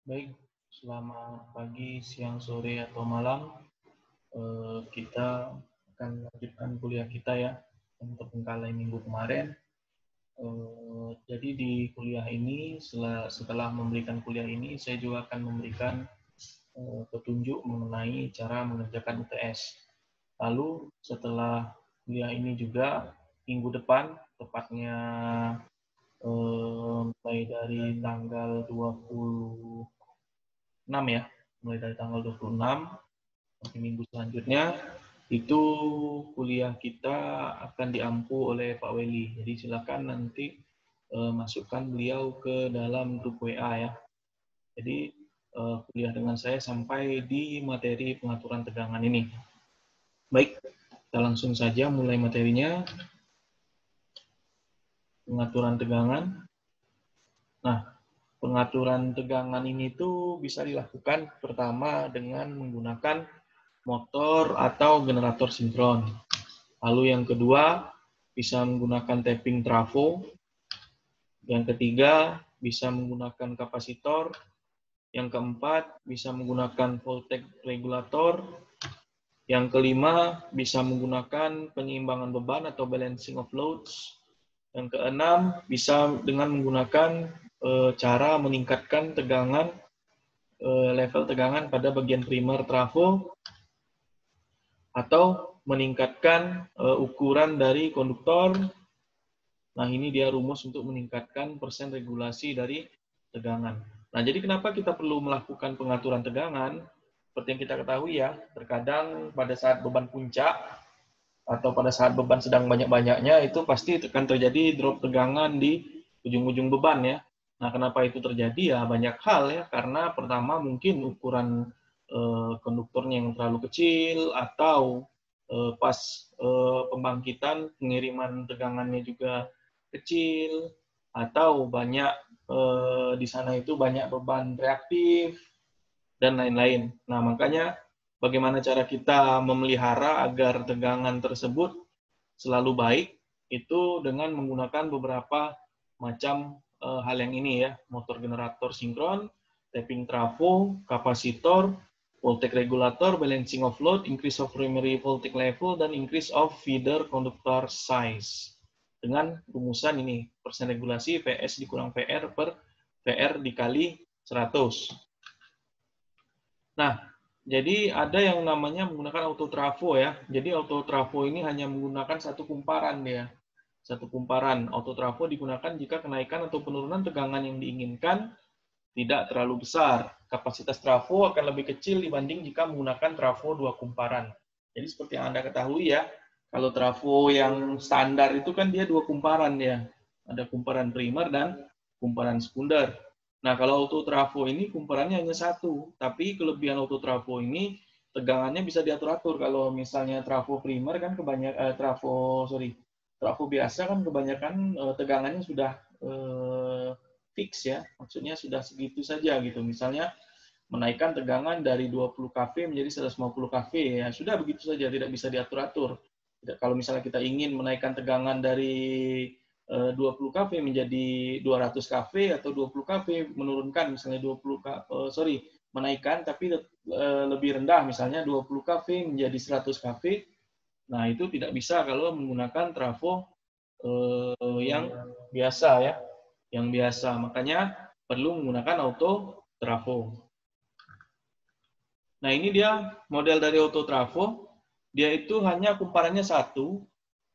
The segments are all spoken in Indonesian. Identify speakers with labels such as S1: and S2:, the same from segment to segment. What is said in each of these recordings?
S1: Baik, selamat pagi, siang, sore, atau malam. Kita akan melanjutkan kuliah kita ya, untuk terbengkalai minggu kemarin. Jadi di kuliah ini, setelah memberikan kuliah ini, saya juga akan memberikan petunjuk mengenai cara mengerjakan UTS. Lalu setelah kuliah ini juga, minggu depan, tepatnya mulai dari tanggal 26 ya, mulai dari tanggal 26 sampai minggu selanjutnya, itu kuliah kita akan diampu oleh Pak Weli. Jadi silakan nanti masukkan beliau ke dalam grup WA ya. Jadi kuliah dengan saya sampai di materi pengaturan tegangan ini. Baik, kita langsung saja mulai materinya. Pengaturan tegangan. Nah, pengaturan tegangan ini tuh bisa dilakukan pertama dengan menggunakan motor atau generator sinkron. Lalu yang kedua, bisa menggunakan tapping trafo. Yang ketiga, bisa menggunakan kapasitor. Yang keempat, bisa menggunakan voltage regulator. Yang kelima, bisa menggunakan penyeimbangan beban atau balancing of loads. Yang keenam, bisa dengan menggunakan cara meningkatkan tegangan, level tegangan pada bagian primer trafo, atau meningkatkan ukuran dari konduktor. Nah, ini dia rumus untuk meningkatkan persen regulasi dari tegangan. Nah, jadi kenapa kita perlu melakukan pengaturan tegangan? Seperti yang kita ketahui ya, terkadang pada saat beban puncak atau pada saat beban sedang banyak-banyaknya, itu pasti akan terjadi drop tegangan di ujung-ujung beban ya. Nah, kenapa itu terjadi ya? Banyak hal ya, karena pertama mungkin ukuran konduktornya yang terlalu kecil, atau pas pembangkitan pengiriman tegangannya juga kecil, atau banyak di sana itu banyak beban reaktif, dan lain-lain. Nah, makanya bagaimana cara kita memelihara agar tegangan tersebut selalu baik, itu dengan menggunakan beberapa macam hal yang ini ya, motor generator sinkron, tapping trafo, kapasitor, voltage regulator, balancing of load, increase of primary voltage level, dan increase of feeder conductor size. Dengan rumusan ini, persen regulasi PS dikurang PR per PR dikali 100. Nah, jadi ada yang namanya menggunakan auto trafo ya. Jadi auto trafo ini hanya menggunakan satu kumparan dia. Satu kumparan. Auto trafo digunakan jika kenaikan atau penurunan tegangan yang diinginkan tidak terlalu besar. Kapasitas trafo akan lebih kecil dibanding jika menggunakan trafo dua kumparan. Jadi seperti yang Anda ketahui ya, kalau trafo yang standar itu kan dia dua kumparan ya. Ada kumparan primer dan kumparan sekunder. Nah, kalau auto trafo ini kumparannya hanya satu, tapi kelebihan auto trafo ini tegangannya bisa diatur-atur. Kalau misalnya trafo primer kan trafo biasa kan kebanyakan tegangannya sudah fix ya, maksudnya sudah segitu saja gitu. Misalnya menaikkan tegangan dari 20 kV menjadi 150 kV ya, sudah begitu saja, tidak bisa diatur-atur. Kalau misalnya kita ingin menaikkan tegangan dari 20 kV menjadi 200 kV atau 20 kV menurunkan misalnya menaikkan tapi lebih rendah misalnya 20 kV menjadi 100 kV. Nah, itu tidak bisa kalau menggunakan trafo yang biasa ya. Yang biasa, makanya perlu menggunakan auto trafo. Nah, ini dia model dari auto trafo. Dia itu hanya kumparannya satu,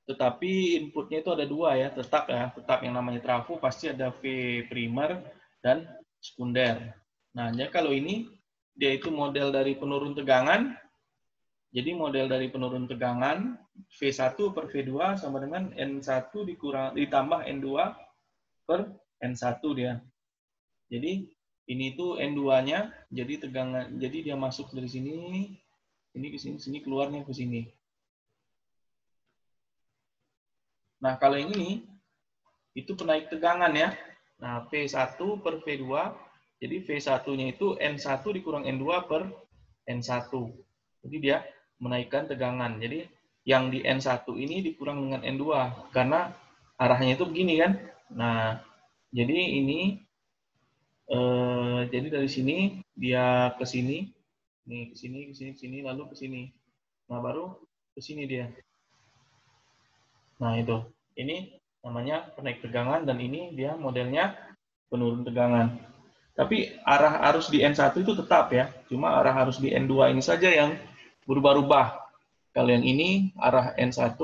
S1: tetapi inputnya itu ada dua ya, tetap yang namanya trafo pasti ada V primer dan sekunder. Nah, jadi kalau ini dia itu model dari penurun tegangan. Jadi model dari penurun tegangan V1 per V2 sama dengan N1 ditambah N2 per N1 dia. Jadi ini tuh N2-nya, jadi tegangan, jadi dia masuk dari sini, ini ke sini, keluarnya ke sini. Nah, kalau yang ini, itu penaik tegangan ya. Nah, V1 per V2, jadi V1-nya itu N1 dikurang N2 per N1. Jadi dia menaikkan tegangan. Jadi yang di N1 ini dikurang dengan N2, karena arahnya itu begini kan. Nah, jadi ini Jadi dari sini dia ke sini, nih ke sini, lalu ke sini. Nah baru ke sini dia. Nah itu, ini namanya penaik tegangan dan ini dia modelnya penurun tegangan. Tapi arah arus di N1 itu tetap ya, cuma arah arus di N2 ini saja yang berubah-ubah. Kalau yang ini arah N1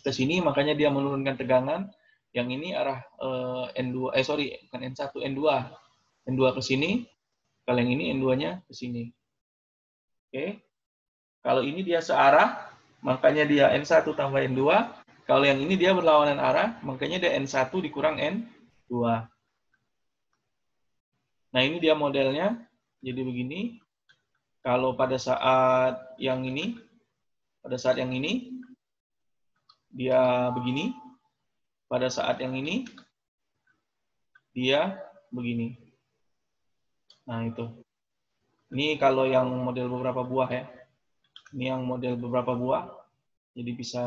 S1: ke sini makanya dia menurunkan tegangan. Yang ini arah N2 bukan N1, N2. N2 ke sini, kalau yang ini N2-nya ke sini. Oke. Kalau ini dia searah, makanya dia N1 tambah N2. Kalau yang ini dia berlawanan arah, makanya dia N1 dikurang N2. Nah, ini dia modelnya. Jadi begini. Kalau pada saat yang ini, dia begini. Pada saat yang ini, dia begini. Nah, itu. Ini kalau yang model beberapa buah ya. Ini yang model beberapa buah. Jadi bisa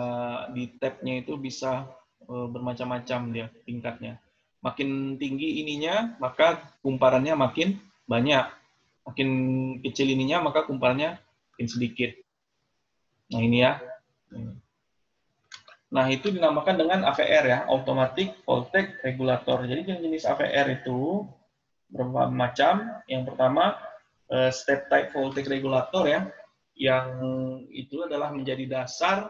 S1: di tab-nya itu bisa bermacam-macam dia tingkatnya. Makin tinggi ininya, maka kumparannya makin banyak. Makin kecil ininya, maka kumparannya makin sedikit. Nah, ini ya. Nah, itu dinamakan dengan AVR ya, Automatic Voltage Regulator. Jadi jenis AVR itu berapa macam. Yang pertama, Step Type Voltage Regulator ya, yang itu adalah menjadi dasar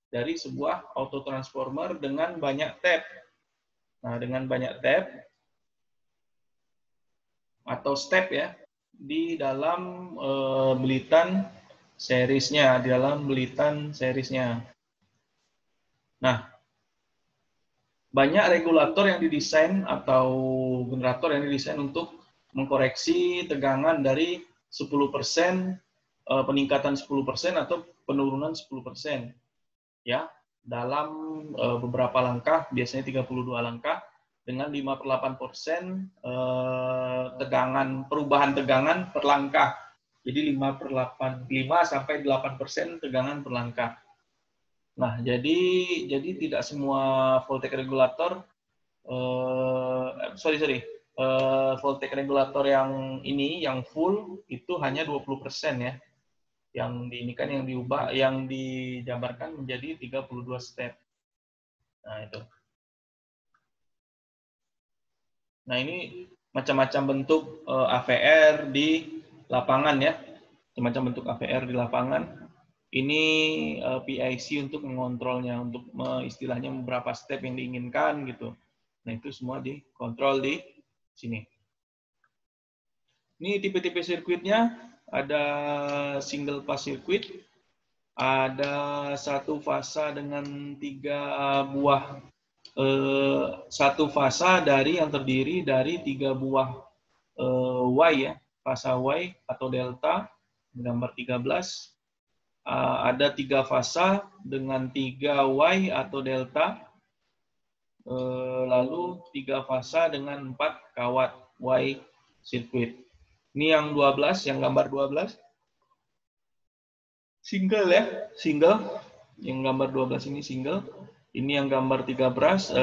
S1: dari sebuah autotransformer dengan banyak tab. Nah, dengan banyak tab atau step ya di dalam belitan seriesnya, di dalam belitan seriesnya. Nah, banyak regulator yang didesain atau generator yang didesain untuk mengkoreksi tegangan dari 10%, peningkatan 10% atau penurunan 10%. Ya, dalam beberapa langkah, biasanya 32 langkah, dengan 5/8% perubahan tegangan per langkah. Jadi 5 sampai 8% tegangan per langkah. Nah, jadi tidak semua voltage regulator, voltage regulator yang ini, yang full, itu hanya 20% ya. Yang diinikan, yang diubah, yang dijabarkan menjadi 32 step. Nah, itu. Nah, ini macam-macam bentuk AVR di lapangan ya. Macam-macam bentuk AVR di lapangan. Ini PIC untuk mengontrolnya, untuk istilahnya beberapa step yang diinginkan gitu. Nah, itu semua dikontrol di sini. Ini tipe-tipe sirkuitnya, ada single pass sirkuit, ada satu fasa dengan 3 buah, satu fasa yang terdiri dari 3 buah Y ya, fasa Y atau delta, gambar 13. Ada 3 fasa dengan 3 Y atau delta, lalu 3 fasa dengan 4 kawat Y sirkuit. Ini yang 12, yang gambar 12. Single ya, single. Yang gambar 12 ini single. Ini yang gambar 13.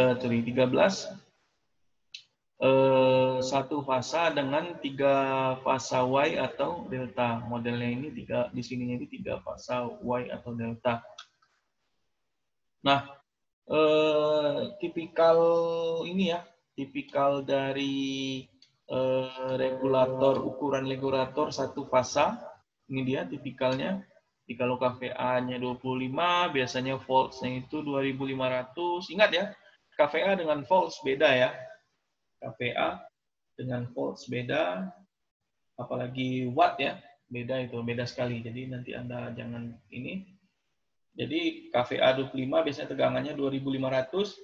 S1: Satu fasa dengan 3 fasa Y atau delta. Modelnya ini di sininya ini 3 fasa Y atau delta. Nah, tipikal ini ya, tipikal dari ukuran regulator satu fasa. Ini dia tipikalnya. Jadi kalau KVA-nya 25, biasanya volts-nya itu 2500. Ingat ya, KVA dengan volts beda ya. KVA dengan volts beda, apalagi watt ya, beda itu, beda sekali. Jadi nanti Anda jangan ini. Jadi KVA 25 biasanya tegangannya 2500,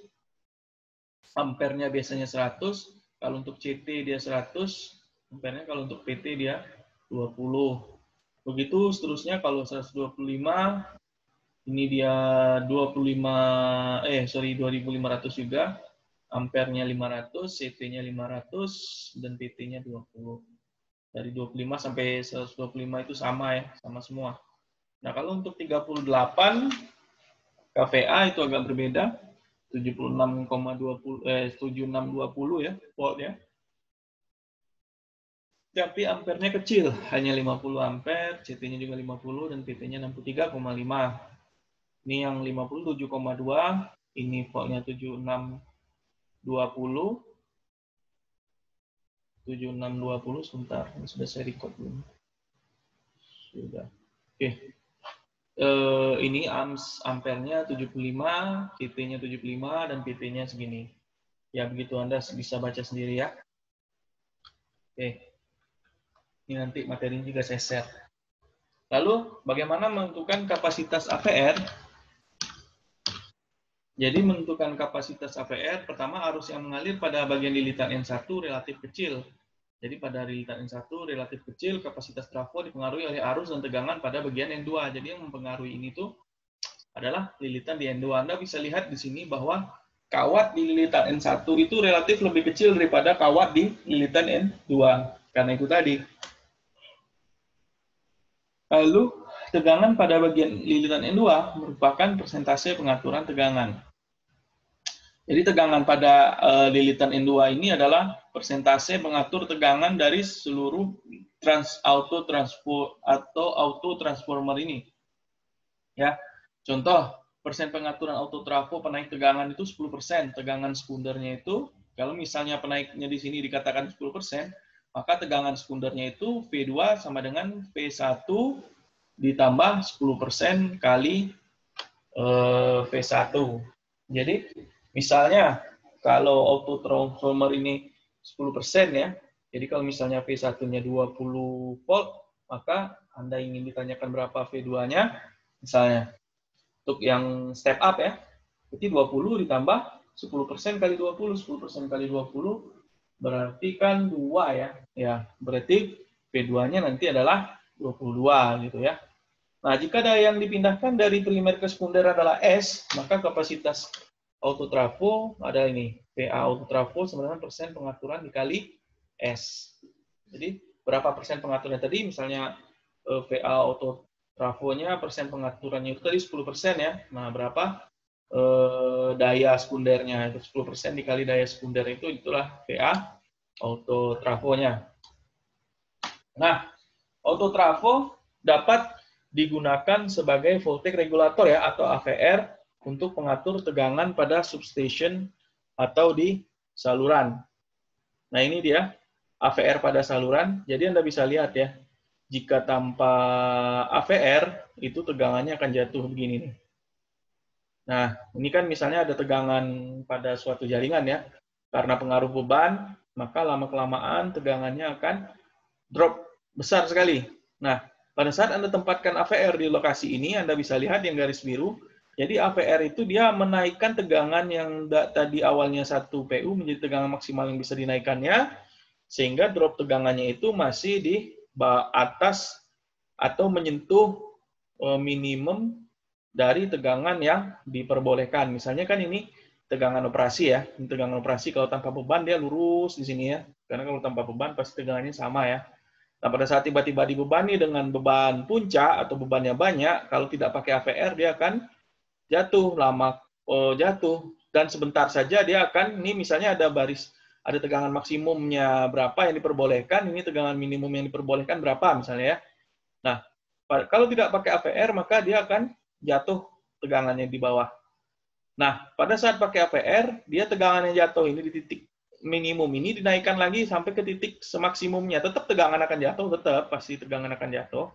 S1: ampernya biasanya 100, kalau untuk CT dia 100, ampernya kalau untuk PT dia 20. Begitu seterusnya kalau 125, ini dia 2500 juga, ampernya 500, CT-nya 500, dan PT-nya 20. Dari 25 sampai 125 itu sama ya, sama semua. Nah, kalau untuk 38 KVA itu agak berbeda, 76,20 7620 ya volt ya. Tapi ampernya kecil, hanya 50 ampere, CT-nya juga 50, dan PT-nya 63,5. Ini yang 57,2, ini voltnya 7620. 7620, sebentar, ini sudah saya record belum? Sudah. Oke. Ini ampernya 75, PT-nya 75, dan PT-nya segini. Ya, begitu Anda bisa baca sendiri ya. Oke. Ini nanti materinya juga saya share. Lalu, bagaimana menentukan kapasitas AVR? Jadi, menentukan kapasitas AVR, pertama arus yang mengalir pada bagian lilitan N1 relatif kecil. Jadi, pada lilitan N1 relatif kecil, kapasitas trafo dipengaruhi oleh arus dan tegangan pada bagian N2. Jadi, yang mempengaruhi ini tuh adalah lilitan di N2. Anda bisa lihat di sini bahwa kawat di lilitan N1 itu relatif lebih kecil daripada kawat di lilitan N2. Karena itu tadi. Lalu, tegangan pada bagian lilitan N2 merupakan persentase pengaturan tegangan. Jadi tegangan pada lilitan N2 ini adalah persentase pengatur tegangan dari seluruh auto transformer ini. Ya. Contoh, persen pengaturan auto trafo penaik tegangan itu 10%. Tegangan sekundernya itu, kalau misalnya penaiknya di sini dikatakan 10%, maka tegangan sekundernya itu V2 sama dengan V1 ditambah 10% kali V1. Jadi, misalnya kalau auto transformer ini 10% ya, jadi kalau misalnya V1-nya 20 volt, maka Anda ingin ditanyakan berapa V2-nya, misalnya untuk yang step up ya, berarti 20 ditambah 10% kali 20, 10% kali 20, berarti kan 2 ya. Ya, berarti V2-nya nanti adalah 22 gitu ya. Nah, jika daya yang dipindahkan dari primer ke sekunder adalah S, maka kapasitas auto trafo ada ini. PA auto trafo sama dengan persen pengaturan dikali S. Jadi, berapa persen pengaturannya tadi? Misalnya VA auto trafonya persen pengaturannya itu tadi 10% ya. Nah, berapa daya sekundernya? Itu 10% dikali daya sekunder itu, itulah VA auto trafonya. Nah, auto trafo dapat digunakan sebagai voltage regulator ya, atau AVR, untuk pengatur tegangan pada substation atau di saluran. Nah, ini dia AVR pada saluran. Jadi Anda bisa lihat ya, jika tanpa AVR, itu tegangannya akan jatuh begini nih. Nah, ini kan misalnya ada tegangan pada suatu jaringan ya. Karena pengaruh beban, maka lama-kelamaan tegangannya akan drop besar sekali. Nah, pada saat Anda tempatkan AVR di lokasi ini, Anda bisa lihat yang garis biru. Jadi AVR itu dia menaikkan tegangan yang tadi awalnya 1 PU menjadi tegangan maksimal yang bisa dinaikkannya, sehingga drop tegangannya itu masih di atas atau menyentuh minimum dari tegangan yang diperbolehkan. Misalnya kan ini tegangan operasi ya. Ini tegangan operasi kalau tanpa beban dia lurus di sini ya. Karena kalau tanpa beban pasti tegangannya sama ya. Nah, pada saat tiba-tiba dibebani dengan beban puncak atau bebannya banyak, kalau tidak pakai AVR dia akan jatuh, jatuh, dan sebentar saja dia akan, ini misalnya ada tegangan maksimumnya berapa yang diperbolehkan, ini tegangan minimum yang diperbolehkan berapa misalnya ya. Nah, kalau tidak pakai AVR maka dia akan jatuh tegangannya di bawah. Nah, pada saat pakai AVR, dia tegangannya jatuh ini di titik minimum ini dinaikkan lagi sampai ke titik semaksimumnya. Tetap tegangan akan jatuh, tetap pasti tegangan akan jatuh.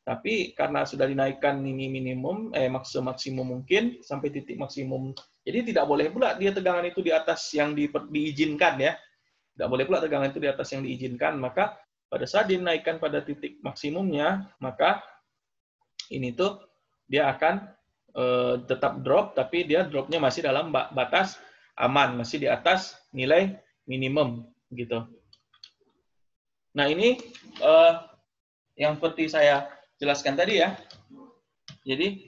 S1: Tapi karena sudah dinaikkan ini minimum, maksimum mungkin sampai titik maksimum. Jadi tidak boleh pula dia tegangan itu di atas yang diizinkan ya. Tidak boleh pula tegangan itu di atas yang diizinkan. Maka pada saat dinaikkan pada titik maksimumnya, maka ini tuh dia akan tetap drop, tapi dia dropnya masih dalam batas aman, masih di atas nilai minimum gitu. Nah, ini yang seperti saya jelaskan tadi ya. Jadi,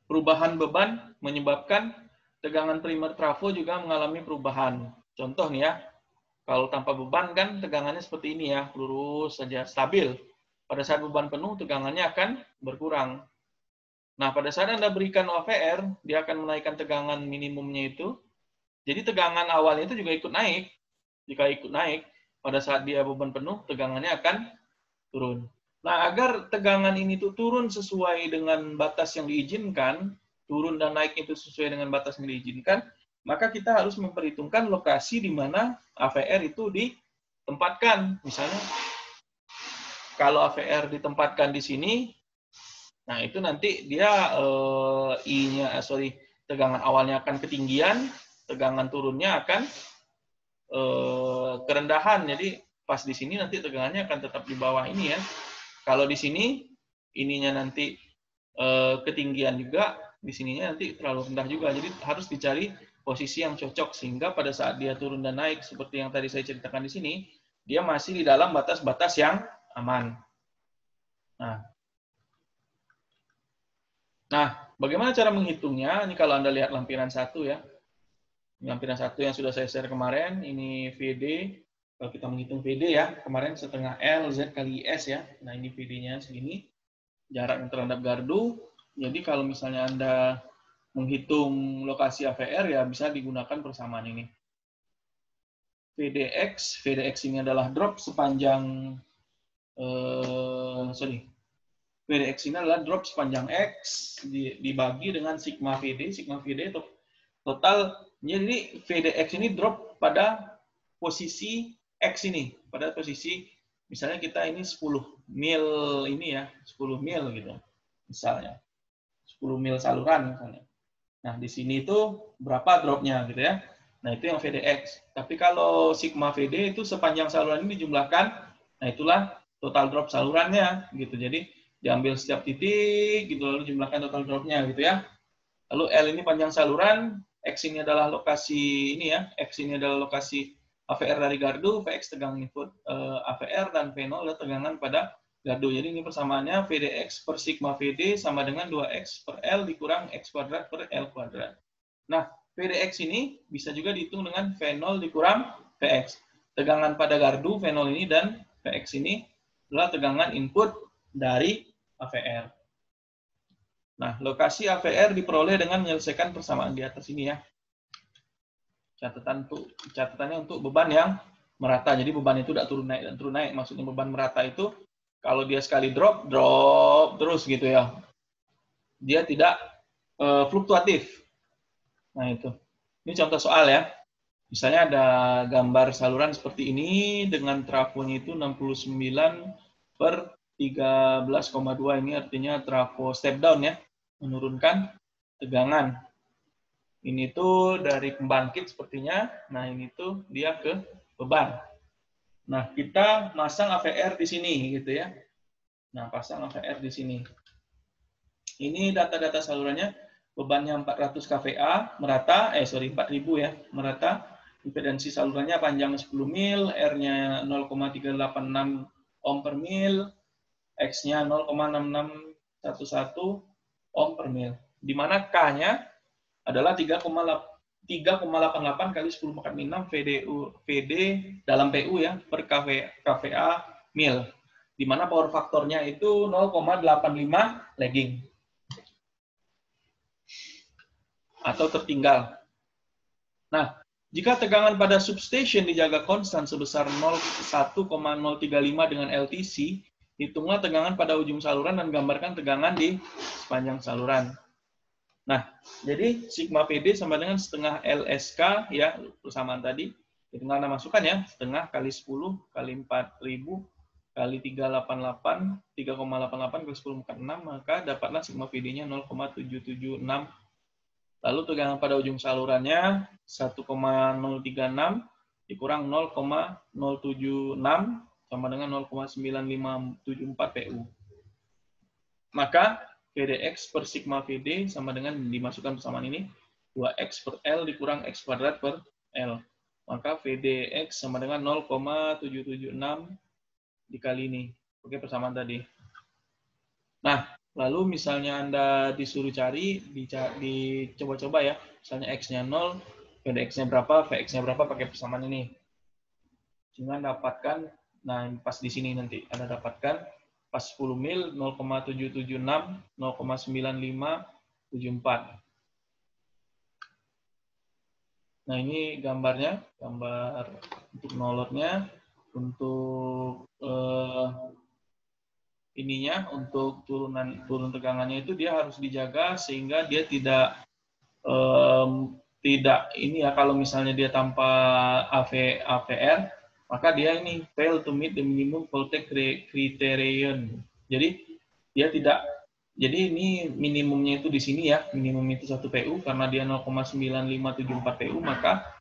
S1: perubahan beban menyebabkan tegangan primer trafo juga mengalami perubahan. Contoh nih ya, kalau tanpa beban kan tegangannya seperti ini ya, lurus saja, stabil. Pada saat beban penuh, tegangannya akan berkurang. Nah, pada saat Anda berikan AVR, dia akan menaikkan tegangan minimumnya itu. Jadi tegangan awalnya itu juga ikut naik. Jika ikut naik, pada saat dia beban penuh, tegangannya akan turun. Nah, agar tegangan ini tuh turun sesuai dengan batas yang diizinkan, turun dan naik itu sesuai dengan batas yang diizinkan, maka kita harus memperhitungkan lokasi di mana AVR itu ditempatkan. Misalnya, kalau AVR ditempatkan di sini, nah itu nanti dia tegangan awalnya akan ketinggian, tegangan turunnya akan kerendahan. Jadi pas di sini nanti tegangannya akan tetap di bawah ini ya. Kalau di sini ininya nanti ketinggian juga, di sininya nanti terlalu rendah juga. Jadi harus dicari posisi yang cocok sehingga pada saat dia turun dan naik seperti yang tadi saya ceritakan di sini, dia masih di dalam batas-batas yang aman. Nah, bagaimana cara menghitungnya? Ini kalau Anda lihat lampiran 1 ya. Lampiran 1 yang sudah saya share kemarin, ini VD. Kalau kita menghitung VD ya, kemarin setengah L Z kali S ya. Nah, ini VD-nya segini. Jarak terhadap gardu. Jadi kalau misalnya Anda menghitung lokasi AVR ya bisa digunakan persamaan ini. VDX ini adalah drop sepanjang VDX ini adalah drop sepanjang X dibagi dengan sigma VD. Sigma VD itu total, jadi VDX ini drop pada posisi X ini, pada posisi misalnya kita ini 10 mil ini ya, 10 mil gitu. Misalnya 10 mil saluran misalnya. Nah, di sini itu berapa dropnya gitu ya. Nah, itu yang VDX. Tapi kalau sigma VD itu sepanjang saluran ini dijumlahkan, nah itulah total drop salurannya gitu. Jadi diambil setiap titik gitu lalu jumlahkan total dropnya gitu ya. Lalu L ini panjang saluran, X ini adalah lokasi ini ya, X ini adalah lokasi AVR dari gardu, Vx tegangan input AVR dan V0 adalah tegangan pada gardu. Jadi ini persamaannya VDX per sigma VD sama dengan 2X per L dikurang X kuadrat per L kuadrat. Nah, VDX ini bisa juga dihitung dengan V0 dikurang Vx. Tegangan pada gardu V0 ini dan Vx ini adalah tegangan input dari AVR. Nah, lokasi AVR diperoleh dengan menyelesaikan persamaan di atas ini ya. Catatannya untuk beban yang merata. Jadi beban itu tidak turun naik dan turun naik. Maksudnya beban merata itu kalau dia sekali drop terus gitu ya. Dia tidak fluktuatif. Nah itu. Ini contoh soal ya. Misalnya ada gambar saluran seperti ini dengan trafonya itu 69 per 13,2. Ini artinya trafo step down ya. Menurunkan tegangan. Ini tuh dari pembangkit sepertinya. Nah, ini tuh dia ke beban. Nah, kita masang AVR di sini gitu ya. Nah, pasang AVR di sini. Ini data-data salurannya. Bebannya 400 kVA, merata, 4.000 ya, merata. Impedansi salurannya panjang 10 mil, R-nya 0,386 ohm per mil, X-nya 0,6611 ohm per mil. Di mana K-nya adalah 3,88 kali 10 pangkat 6 VD dalam PU ya, per kVA mil. Di mana power faktornya itu 0,85 lagging. Atau tertinggal. Nah, jika tegangan pada substation dijaga konstan sebesar 1,035 dengan LTC, hitunglah tegangan pada ujung saluran dan gambarkan tegangan di sepanjang saluran. Nah, jadi sigma PD sama dengan setengah LSK ya, persamaan tadi. Tinggal Anda masukkan ya, setengah kali 10 kali 4.000 kali 3,88 kali 10 pangkat 6, maka dapatlah sigma PD-nya 0,776. Lalu tegangan pada ujung salurannya 1,036 dikurang 0,076 sama dengan 0,9574 PU. Maka VDX per sigma VD sama dengan dimasukkan persamaan ini 2X per L dikurang X kuadrat per L. Maka VDX sama dengan 0,776 dikali ini. Oke, persamaan tadi. Nah, lalu misalnya Anda disuruh cari, dicoba-coba ya. Misalnya X-nya 0, VDX-nya berapa, VX-nya berapa pakai persamaan ini. Sehingga dapatkan, nah pas di sini nanti Anda dapatkan pas 10 mil 0,776, 0,9574. Nah, ini gambarnya, gambar untuk nolotnya. untuk turun tegangannya itu dia harus dijaga sehingga dia tidak ini ya, kalau misalnya dia tanpa AVR, maka dia ini fail to meet the minimum voltage criterion. Jadi dia tidak, jadi ini minimumnya itu di sini ya, minimum itu 1 PU karena dia 0,9574 PU, maka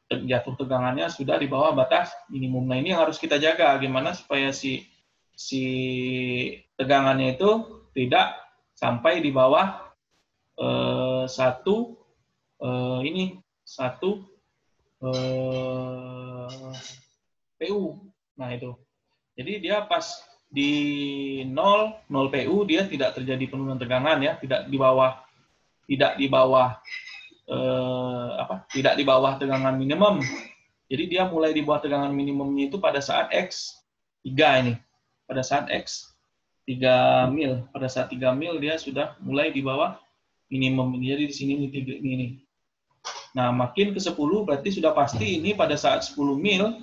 S1: jatuh tegangannya sudah di bawah batas minimum. Nah, ini yang harus kita jaga, gimana supaya si tegangannya itu tidak sampai di bawah 1 PU. Nah, itu. Jadi dia pas di 0 PU dia tidak terjadi penurunan tegangan ya, tidak di bawah tegangan minimum. Jadi dia mulai di bawah tegangan minimumnya itu pada saat X3 ini. Pada saat X3 mil, pada saat 3 mil dia sudah mulai di bawah minimum ini. Jadi di sini ini. Nah, makin ke 10 berarti sudah pasti ini pada saat 10 mil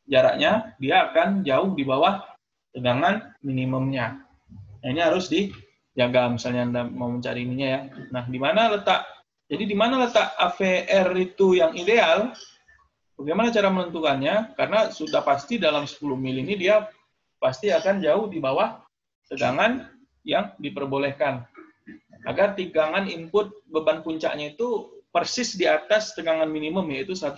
S1: jaraknya dia akan jauh di bawah tegangan minimumnya. Nah, ini harus dijaga misalnya Anda mau mencari ininya ya. Nah, di mana letak AVR itu yang ideal? Bagaimana cara menentukannya? Karena sudah pasti dalam 10 mil ini dia pasti akan jauh di bawah tegangan yang diperbolehkan. Agar tegangan input beban puncaknya itu persis di atas tegangan minimum, yaitu 1,01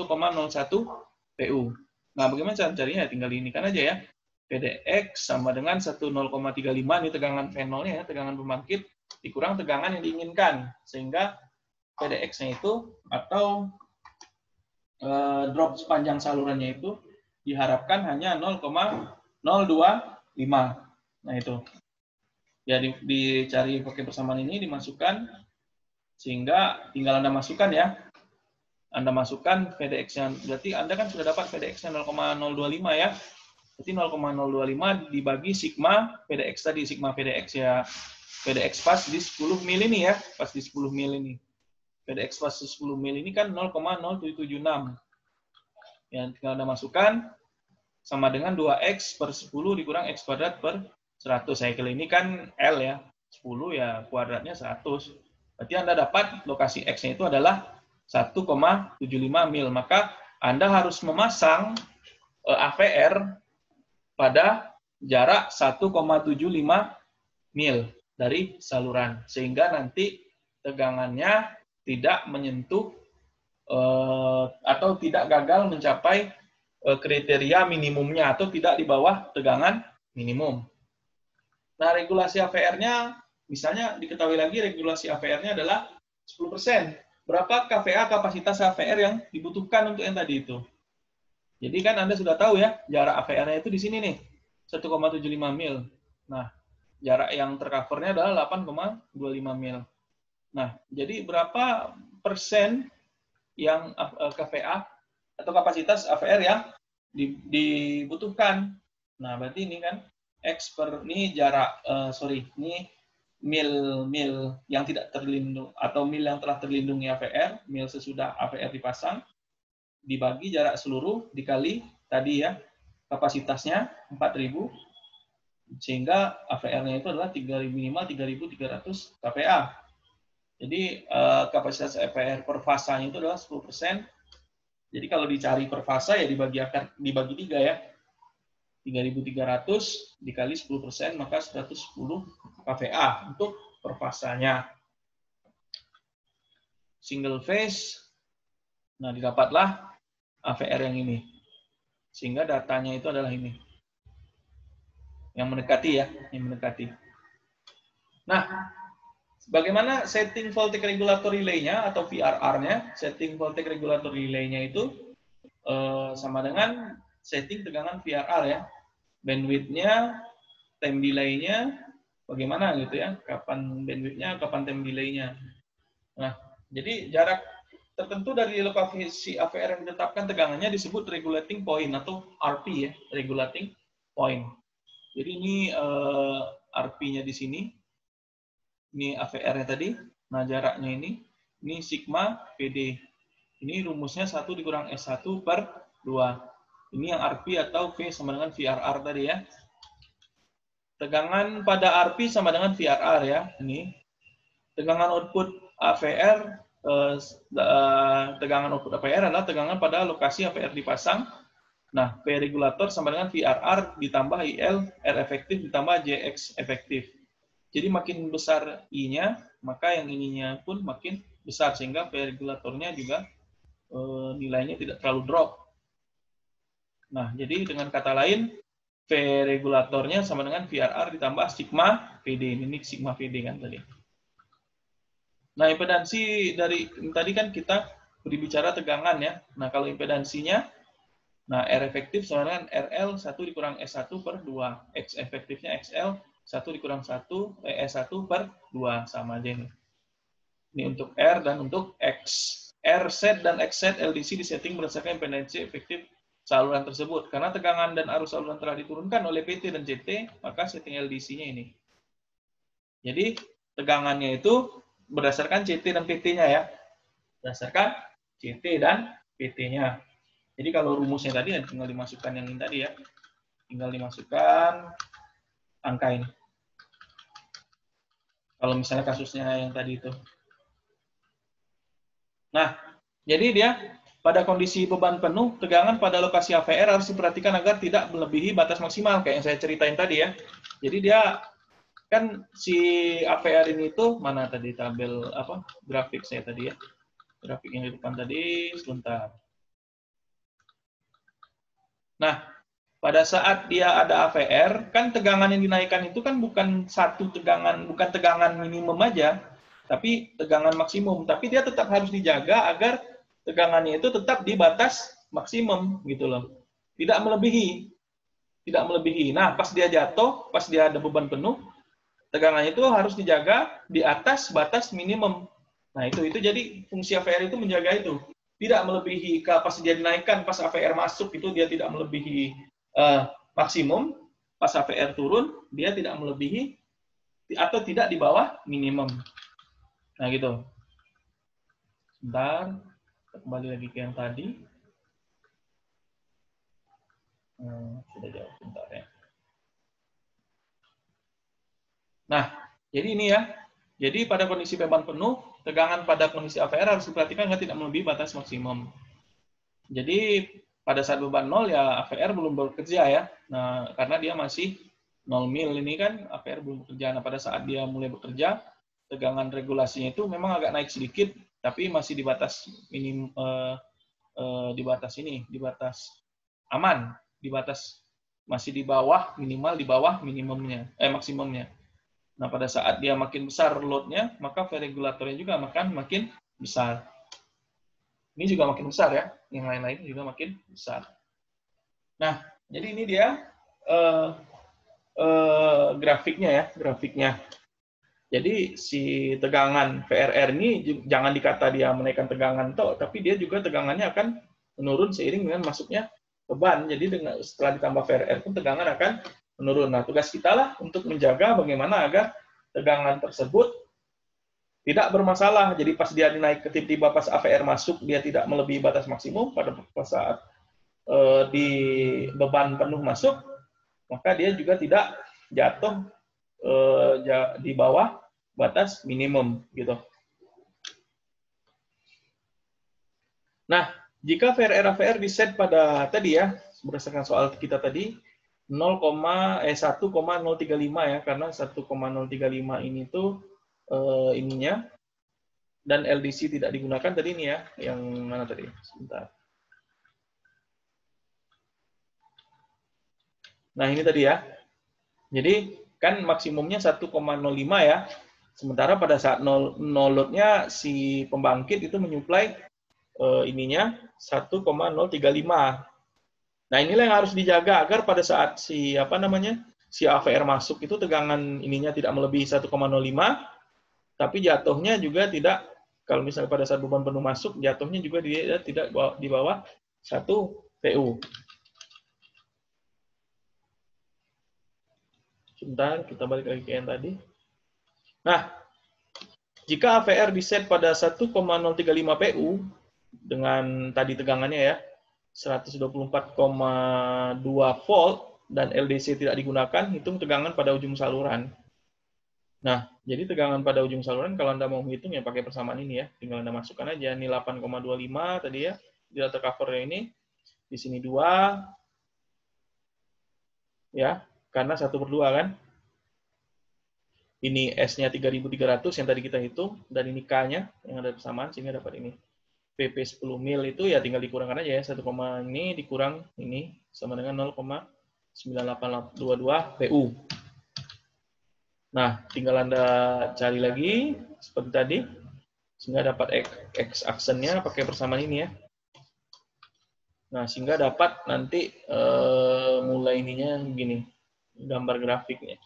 S1: PU. Nah, bagaimana cara mencarinya? Tinggal ini kan aja ya. PDX sama dengan 10,35, ini tegangan V0-nya ya, tegangan pembangkit, dikurang tegangan yang diinginkan. Sehingga PDX-nya itu, atau drop sepanjang salurannya itu, diharapkan hanya 0,025. Nah, itu. Ya, dicari pakai persamaan ini, dimasukkan, sehingga tinggal Anda masukkan ya. Anda masukkan PDX-nya, berarti Anda kan sudah dapat PDX-nya 0,025 ya. Berarti 0,025 dibagi sigma PDX tadi, sigma PDX ya. PDX pas di 10 mil ini ya, pas di 10 mil ini. PDX pas di 10 mil ini kan 0,0776. Ya, tinggal Anda masukkan, sama dengan 2X per 10 dikurang X kuadrat per 100. Cycle ini kan L ya, 10 ya kuadratnya 100. Berarti Anda dapat lokasi X-nya itu adalah 1,75 mil. Maka Anda harus memasang AVR pada jarak 1,75 mil dari saluran. Sehingga nanti tegangannya tidak menyentuh atau tidak gagal mencapai kriteria minimumnya atau tidak di bawah tegangan minimum. Nah, regulasi AVR-nya, misalnya diketahui lagi regulasi AVR-nya adalah 10%. Berapa KVA kapasitas AVR yang dibutuhkan untuk yang tadi itu? Jadi kan Anda sudah tahu ya, jarak AVR-nya itu di sini nih, 1,75 mil. Nah, jarak yang tercover-nya adalah 8,25 mil. Nah, jadi berapa persen yang KVA atau kapasitas AVR yang dibutuhkan? Nah, berarti ini kan X per ini jarak, ini mil yang tidak terlindung atau mil yang telah terlindungi AVR, mil sesudah AVR dipasang, dibagi jarak seluruh dikali tadi ya kapasitasnya 4.000, sehingga AVR-nya itu adalah minimal 3.300 kPa. Jadi kapasitas AVR per fasanya itu adalah 10%. Jadi kalau dicari per fasa ya dibagi 3 ya. 3.300 dikali 10%, maka 110 kVA untuk per fasanya. Single phase, nah didapatlah AVR yang ini. Sehingga datanya itu adalah ini. Yang mendekati ya, yang mendekati. Nah, bagaimana setting voltage regulator relay-nya atau VRR-nya? Setting voltage regulator relay-nya itu sama dengan setting tegangan VRR ya. Bandwidth-nya, time delay-nya, bagaimana gitu ya. Kapan bandwidth-nya, kapan time delay-nya. Nah, jadi jarak tertentu dari lokasi AVR yang ditetapkan tegangannya disebut regulating point atau RP ya, regulating point. Jadi ini RP-nya di sini. Ini AVR-nya tadi. Nah, jaraknya ini sigma PD. Ini rumusnya 1 dikurang S1 per 2. Ini yang RP atau V sama dengan VRR tadi ya. Tegangan pada RP sama dengan VRR ya. Ini tegangan output AVR, tegangan output AVR adalah tegangan pada lokasi AVR dipasang. Nah, P regulator sama dengan VRR ditambah IL, R efektif ditambah JX efektif. Jadi makin besar I-nya, maka yang ininya pun makin besar, sehingga P regulatornya juga nilainya tidak terlalu drop. Nah, jadi dengan kata lain, V regulatornya sama dengan VRR ditambah sigma VD. Ini sigma VD kan tadi. Nah, impedansi dari tadi kan kita berbicara tegangan ya. Nah, kalau impedansinya, nah R efektif sama dengan RL 1 dikurang S1 per 2. X efektifnya XL 1 dikurang 1, S1 per 2. Sama aja ini. Ini untuk R dan untuk X. R set dan X set LDC disetting berdasarkan impedansi efektif saluran tersebut. Karena tegangan dan arus saluran telah diturunkan oleh PT dan CT, maka setting LDC-nya ini. Jadi, tegangannya itu berdasarkan CT dan PT-nya ya. Berdasarkan CT dan PT-nya. Jadi kalau rumusnya tadi tinggal dimasukkan yang ini tadi ya. Tinggal dimasukkan angka ini. Kalau misalnya kasusnya yang tadi itu. Nah, jadi dia pada kondisi beban penuh, tegangan pada lokasi AVR harus diperhatikan agar tidak melebihi batas maksimal, kayak yang saya ceritain tadi ya. Jadi dia kan si AVR ini tuh mana tadi tabel apa grafik saya tadi ya, grafik yang di depan tadi sebentar. Nah, pada saat dia ada AVR kan tegangan yang dinaikkan itu kan bukan satu tegangan, bukan tegangan minimum aja, tapi tegangan maksimum. Tapi dia tetap harus dijaga agar tegangannya itu tetap di batas maksimum gitu loh, tidak melebihi, tidak melebihi. Nah, pas dia jatuh, pas dia ada beban penuh, tegangannya itu harus dijaga di atas batas minimum. Nah, itu jadi fungsi AVR itu menjaga itu. Tidak melebihi, pas dia dinaikkan, pas AVR masuk itu dia tidak melebihi maksimum, pas AVR turun, dia tidak melebihi atau tidak di bawah minimum. Nah, gitu. Sebentar, kembali lagi ke yang tadi. Sudah jauh, sebentar ya. Nah, jadi ini ya. Jadi pada kondisi beban penuh, tegangan pada kondisi AVR harus diperhatikan agar tidak melebihi batas maksimum. Jadi pada saat beban 0 ya AVR belum bekerja ya. Nah, karena dia masih 0 mil ini kan AVR belum bekerja. Nah, pada saat dia mulai bekerja, tegangan regulasinya itu memang agak naik sedikit, tapi masih di batas minim, di batas ini, di batas aman, di batas masih di bawah minimal, di bawah minimumnya, maksimumnya. Nah, pada saat dia makin besar load-nya, maka regulatornya juga makin besar. Ini juga makin besar ya, yang lain-lain juga makin besar. Nah, jadi ini dia grafiknya ya, grafiknya. Jadi si tegangan VRR ini jangan dikata dia menaikkan tegangan toh, tapi dia juga tegangannya akan menurun seiring dengan masuknya beban. Jadi setelah ditambah VRR pun tegangan akan menurun. Nah, tugas kita lah untuk menjaga bagaimana agar tegangan tersebut tidak bermasalah. Jadi pas dia dinaik ke tiba-tiba pas AVR masuk dia tidak melebihi batas maksimum, pada saat di beban penuh masuk, maka dia juga tidak jatuh di bawah batas minimum gitu. Nah, jika VRR AVR diset pada tadi ya, berdasarkan soal kita tadi 1,035 ya, karena 1,035 ini tuh ininya, dan LDC tidak digunakan tadi ini ya, yang mana tadi? Sebentar. Nah, ini tadi ya. Jadi kan maksimumnya 1,05 ya. Sementara pada saat no load-nya si pembangkit itu menyuplai ininya 1,035. Nah, inilah yang harus dijaga agar pada saat si si AVR masuk itu tegangan ininya tidak melebihi 1,05, tapi jatuhnya juga tidak, kalau misalnya pada saat beban penuh masuk, jatuhnya juga dia tidak di bawah 1 PU. Sebentar, kita balik lagi ke yang tadi. Nah, jika AVR diset pada 1,035 PU dengan tadi tegangannya ya, 124,2 volt dan LDC tidak digunakan, hitung tegangan pada ujung saluran. Nah, jadi tegangan pada ujung saluran kalau Anda mau menghitung ya pakai persamaan ini ya. Tinggal Anda masukkan aja. Ini 8,25 tadi ya. Di data covernya ini. Di sini 2. Ya, karena 1/2 kan. Ini S-nya 3.300 yang tadi kita hitung. Dan ini K-nya yang ada persamaan sehingga dapat ini. PP 10 mil itu ya tinggal dikurangkan aja ya. 1, ini dikurang ini sama dengan 0,9822 PU. Nah, tinggal Anda cari lagi seperti tadi, sehingga dapat X aksennya pakai persamaan ini ya. Nah, sehingga dapat nanti mulai ininya begini, gambar grafiknya.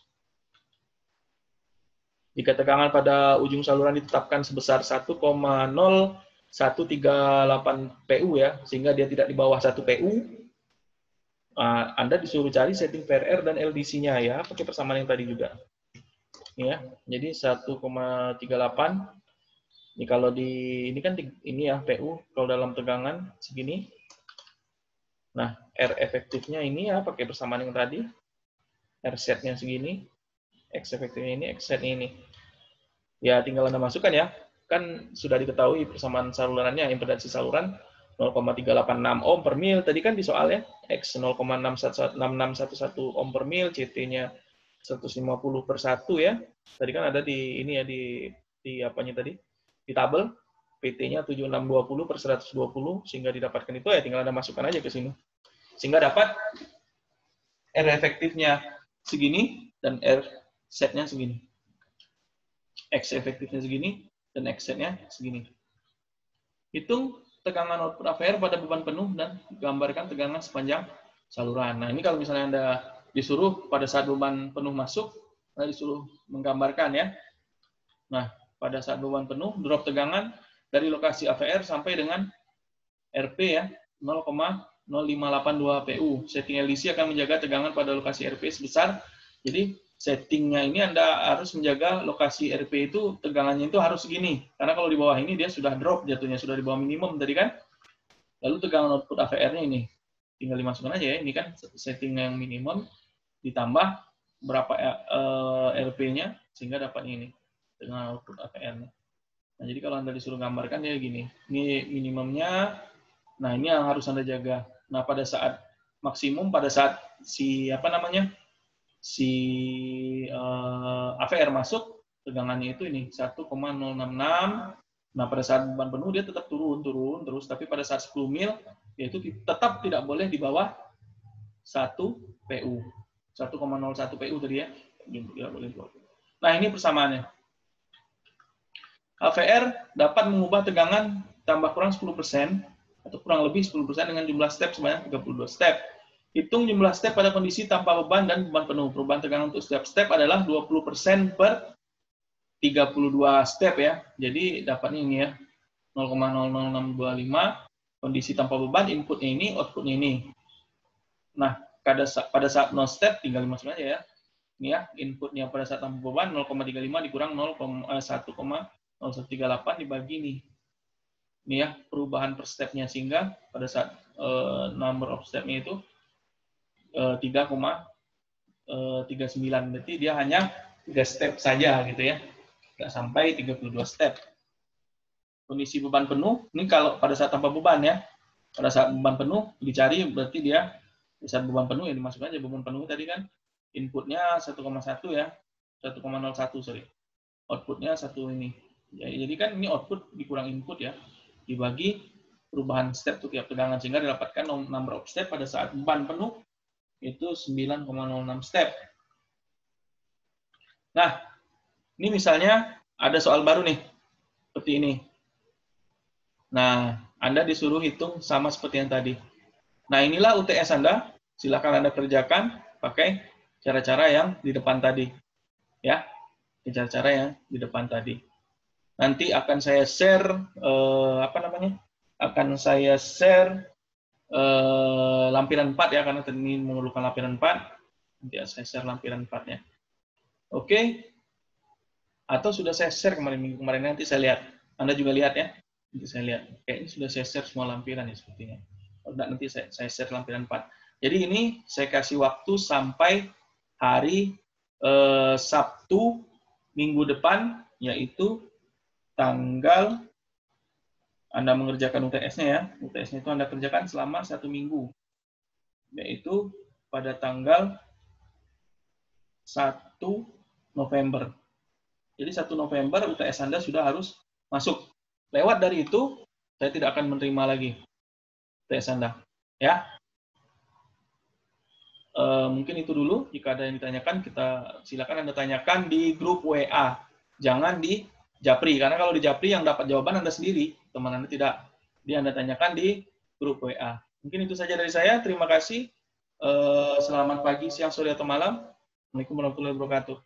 S1: Jika tegangan pada ujung saluran ditetapkan sebesar 1,0138 PU ya, sehingga dia tidak di bawah 1 PU, Anda disuruh cari setting VRR dan LDC-nya ya, pakai persamaan yang tadi juga. Ya, jadi 1,38. Ini kalau ini kan ini ya PU kalau dalam tegangan segini. Nah, R efektifnya ini ya pakai persamaan yang tadi. R setnya segini, X efektifnya ini, X setnya ini. Ya tinggal Anda masukkan ya. Kan sudah diketahui persamaan salurannya, impedansi saluran 0,386 ohm per mil. Tadi kan di soal ya, X 0,6611 ohm per mil, CT-nya 150/1 ya. Tadi kan ada di ini ya di apanya tadi? Di tabel. PT-nya 7620/120 sehingga didapatkan itu ya tinggal Anda masukkan aja ke sini. Sehingga dapat R efektifnya segini dan R setnya segini. X efektifnya segini dan X setnya segini. Hitung tegangan output AVR pada beban penuh dan gambarkan tegangan sepanjang saluran. Nah, ini kalau misalnya Anda disuruh pada saat beban penuh masuk, Anda disuruh menggambarkan ya. Nah, pada saat beban penuh, drop tegangan dari lokasi AVR sampai dengan RP ya, 0,0582 PU. Setting LDC akan menjaga tegangan pada lokasi RP sebesar, jadi settingnya ini Anda harus menjaga lokasi RP itu tegangannya itu harus segini. Karena kalau di bawah ini dia sudah drop jatuhnya, sudah di bawah minimum tadi kan. Lalu tegangan output AVR-nya ini. Tinggal dimasukkan aja ya, ini kan setting yang minimum ditambah berapa RP-nya sehingga dapat ini tegangan output AVR-nya. Nah, jadi kalau Anda disuruh gambarkan ya gini. Ini minimumnya. Nah, ini yang harus Anda jaga. Nah, pada saat maksimum, pada saat si AVR masuk, tegangannya itu ini 1,066. Nah, pada saat beban penuh dia tetap turun terus, tapi pada saat 10 mil yaitu tetap tidak boleh di bawah 1 PU. 1,01 PU tadi ya. Tidak boleh di bawah. Nah, ini persamaannya. AVR dapat mengubah tegangan tambah kurang 10% atau kurang lebih 10% dengan jumlah step sebanyak 32 step. Hitung jumlah step pada kondisi tanpa beban dan beban penuh. Perubahan tegangan untuk setiap step adalah 20% per 32 step ya. Jadi dapatnya ini ya, 0,00625. Kondisi tanpa beban, inputnya ini, outputnya ini. Nah, pada saat no step, tinggal dimasukkan aja ya. Ini ya, inputnya pada saat tanpa beban, 0,35 dikurang 1,0138 dibagi ini. Ini ya, perubahan per stepnya. Sehingga pada saat number of stepnya itu 3,39. Berarti dia hanya 3 step saja gitu ya. Nggak sampai 32 step. Kondisi beban penuh, ini kalau pada saat tanpa beban ya. Pada saat beban penuh dicari berarti dia pada saat beban penuh ya dimasukkan aja beban penuh tadi kan. Inputnya 1,1 ya. 1,01 sorry. Outputnya 1 ini. Ya, jadi kan ini output dikurang input ya. Dibagi perubahan step untuk tiap tegangan sehingga didapatkan number of step pada saat beban penuh itu 9,06 step. Nah, ini misalnya ada soal baru nih, seperti ini. Nah, Anda disuruh hitung sama seperti yang tadi. Nah, inilah UTS Anda. Silakan Anda kerjakan pakai cara-cara yang di depan tadi. Ya, cara-cara yang di depan tadi. Nanti akan saya share, akan saya share lampiran 4 ya, karena tadi ini memerlukan lampiran 4. Nanti saya share lampiran 4-nya. Oke. Atau sudah saya share minggu kemarin, nanti saya lihat. Anda juga lihat ya. Nanti saya lihat. Kayaknya sudah saya share semua lampiran ya sepertinya. Enggak, nanti saya share lampiran 4. Jadi ini saya kasih waktu sampai hari Sabtu minggu depan, yaitu tanggal Anda mengerjakan UTS-nya ya. UTS-nya itu Anda kerjakan selama 1 minggu. Yaitu pada tanggal 1 November. Jadi 1 November UTS Anda sudah harus masuk. Lewat dari itu, saya tidak akan menerima lagi UTS Anda. Ya. Mungkin itu dulu. Jika ada yang ditanyakan, silakan Anda tanyakan di grup WA. Jangan di Japri, karena kalau di Japri yang dapat jawaban Anda sendiri, teman Anda tidak. Dia Anda tanyakan di grup WA. Mungkin itu saja dari saya. Terima kasih. Selamat pagi, siang, sore, atau malam. Assalamualaikum warahmatullahi wabarakatuh.